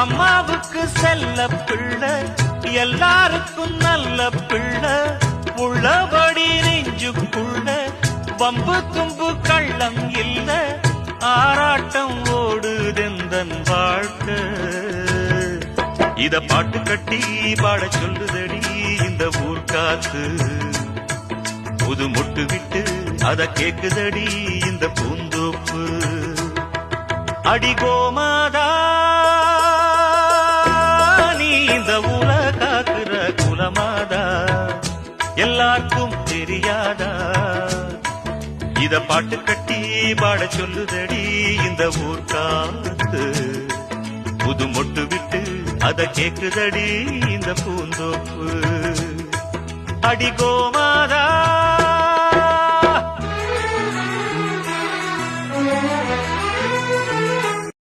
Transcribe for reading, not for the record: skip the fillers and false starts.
அம்மாவுக்கு செல்ல பிள்ளை, எல்லாருக்கும் நல்ல பிள்ளை, உள்ளபடி நெஞ்சுக்குள்ள வம்பு தும்பு கள்ளம் இல்ல, ஆராட்டம் ஓடுதெந்தன் வாழ்க்கை. இத பாட்டு கட்டி பாட சொல்லுதடி இந்த ஊர் காத்து, புது முட்டு விட்டு அத கேக்குதடி இந்த பூந்தோப்பு. அடி கோமாதா நீ இந்த ஊர காக்குற குலமாதா, எல்லாருக்கும் தெரியாதா? இத பாட்டு கட்டி பாட சொல்லுதடி இந்த ஊர் காத்து, புது மொட்டு விட்டு அத கேக்குதடி இந்த பூந்தோப்பு. அடி கோமா